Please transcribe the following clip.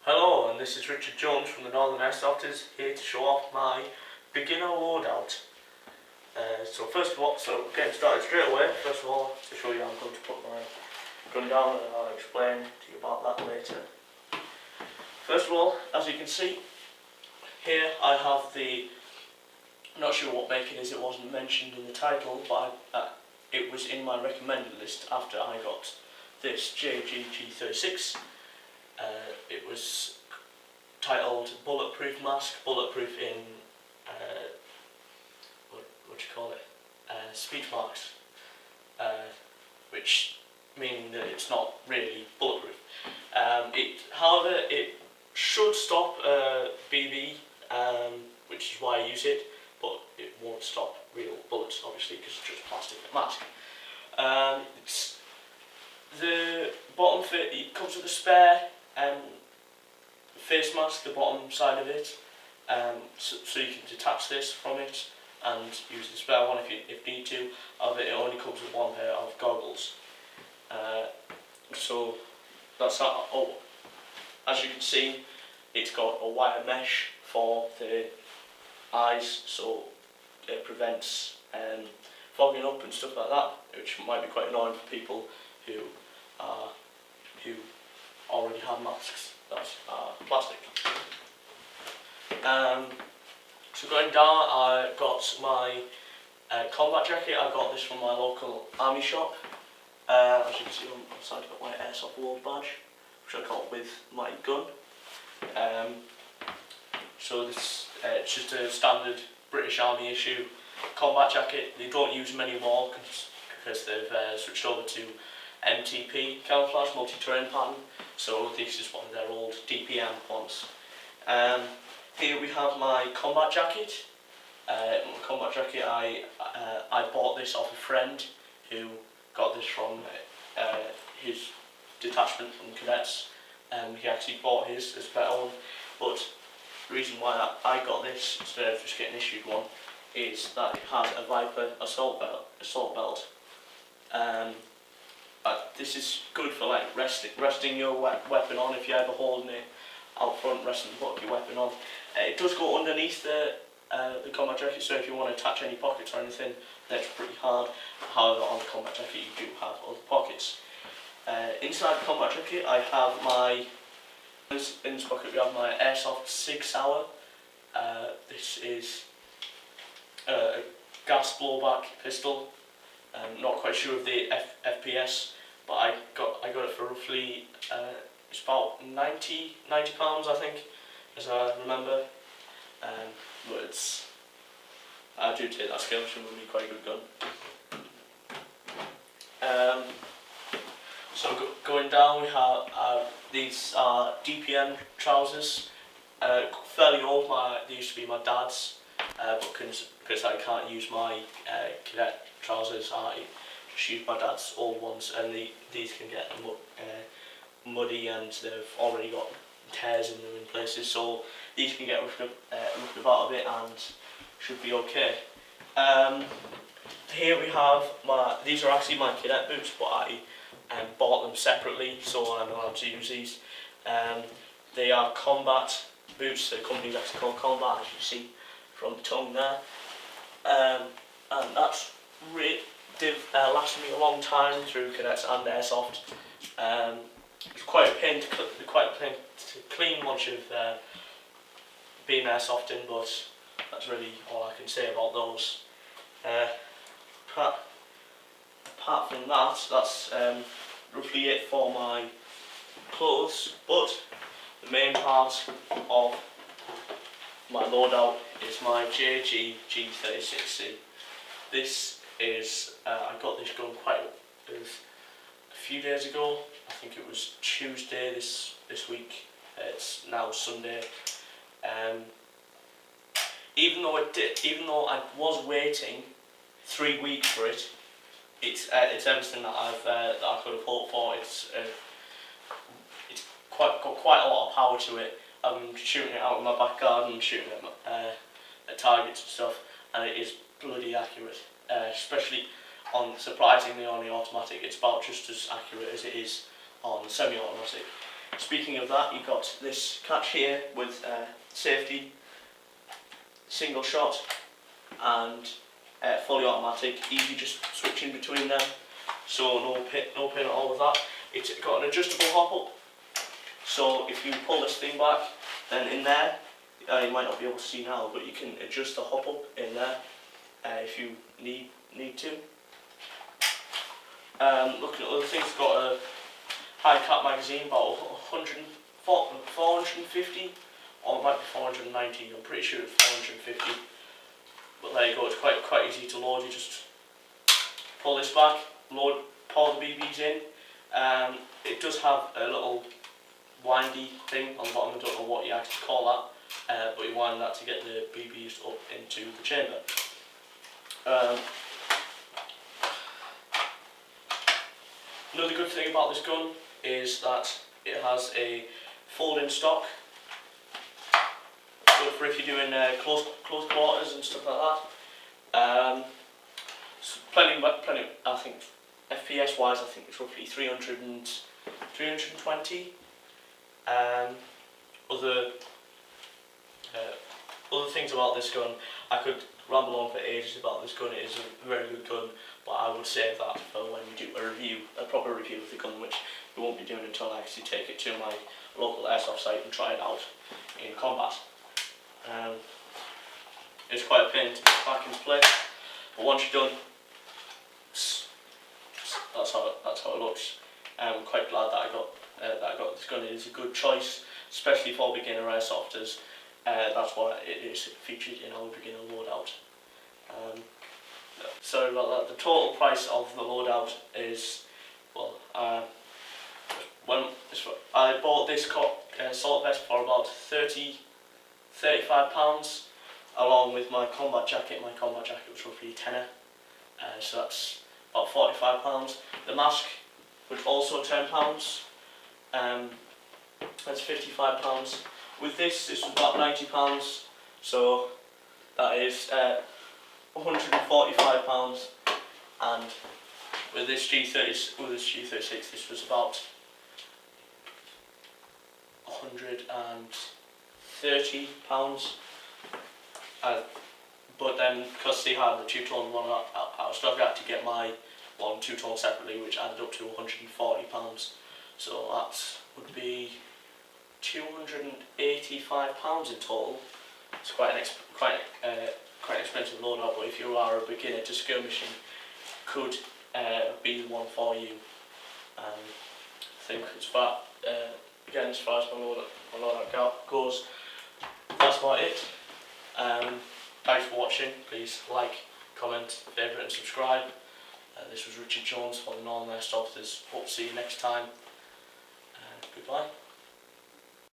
Hello, and this is Richard Jones from the Northern Airsofters, here to show off my beginner loadout. So first of all, getting started straight away, first of all, to show you how I'm going to put my gun down, and I'll explain to you about that later. First of all, as you can see, here I have I'm not sure what make it is, it wasn't mentioned in the title, but it was in my recommended list after I got this JG-G36. It was titled Bulletproof Mask, bulletproof in, what do you call it, speech marks, which mean that it's not really bulletproof. However, it should stop BB, which is why I use it, but it won't stop real bullets, obviously, because it's just a plastic mask. The bottom fit, it comes with a spare face mask, the bottom side of it, so you can detach this from it and use the spare one if need to. However, it only comes with one pair of goggles. So that's that. Oh, as you can see, it's got a wire mesh for the eyes, so it prevents fogging up and stuff like that, which might be quite annoying for people who already have masks that are plastic. So going down, I got my combat jacket. I got this from my local army shop. As you can see on the side, I've got my Airsoft Loadout badge, which I got with my gun. So this it's just a standard British Army issue combat jacket. They don't use them anymore because they've switched over to MTP, camouflage multi-terrain pattern, so this is one of their old DPM ones. Here we have my combat jacket. I bought this off a friend who got this from his detachment from cadets. He actually bought his as a better one, but the reason why I got this instead of just getting issued one is that it has a Viper assault belt. This is good for like resting your weapon on if you're ever holding it out front, resting your weapon on. It does go underneath the combat jacket, so if you want to attach any pockets or anything, that's pretty hard. However, on the combat jacket you do have other pockets. Inside the combat jacket I have in this pocket we have my Airsoft Sig Sauer. This is a gas blowback pistol. I'm not quite sure of the FPS, but I got it for roughly it's about 90 pounds, I think, as I remember. But I do take that scale, which would be quite a good gun. So going down, we have these are DPM trousers, fairly old. They used to be my dad's, but because I can't use my cadet trousers, I just use my dad's old ones, and these can get muddy and they've already got tears in them in places, so these can get roughed about a bit and should be okay. Here we have these are actually my cadet boots, but I bought them separately, so I'm allowed to use these. They are combat boots. The company's actually called Combat, as you see from the tongue there. And that's they've lasted me a long time through cadets and airsoft. It's quite a pain to clean once you've been airsofting, but that's really all I can say about those. Apart from that, that's roughly it for my clothes, but the main part of my loadout is my JG-G36C. This is, I got this gun a few days ago. I think it was Tuesday this week. It's now Sunday. Even though I was waiting 3 weeks for it, it's everything that I could have hoped for. It's got quite a lot of power to it. I'm shooting it out in my back garden, shooting at targets and stuff, and it is bloody accurate. Especially surprisingly on the automatic, it's about just as accurate as it is on the semi-automatic. Speaking of that, you've got this catch here with safety, single shot, and fully automatic, easy just switching between them, so no pin at all with that. It's got an adjustable hop up, so if you pull this thing back, then in there, you might not be able to see now, but you can adjust the hop up in there if you need to. Looking at other things, it's got a high cap magazine, about 450, or it might be 490, I'm pretty sure it's 450. But there you go, it's quite easy to load. You just pull this back, pour the BBs in. It does have a little windy thing on the bottom, I don't know what you actually call that, but you wind that to get the BBs up into the chamber. Another good thing about this gun is that it has a fold-in stock, good for if you're doing close quarters and stuff like that. So plenty. I think FPS wise, I think it's roughly 320. Other things about this gun, I could ramble on for ages about this gun. It is a very good gun, but I would save that for when we do a proper review of the gun, which we won't be doing until I actually take it to my local airsoft site and try it out in combat. It's quite a pain to get back into place, but once you're done, that's how it looks. I'm quite glad that I got this gun. It is a good choice, especially for beginner airsofters. That's why it is featured in our beginner loadout. Sorry about that. The total price of the loadout is, well, I bought this assault vest for about £35, along with my combat jacket. My combat jacket was roughly a tenner, so that's about £45. The mask was also £10. That's £55. With this was about £90, so that is £145. And with this G36, this was about £130. But then, because they had the two-tone one out of stock, I had to get my one two-tone separately, which added up to £140. So that would be £285 in total. It's quite an expensive loadout, but if you are a beginner to skirmishing, could be the one for you. I think it's that. Again, as far as my loadout goes, that's about it. Thanks for watching. Please like, comment, favourite and subscribe. This was Richard Jones for the Northern Airsofters. Hope to see you next time. Goodbye.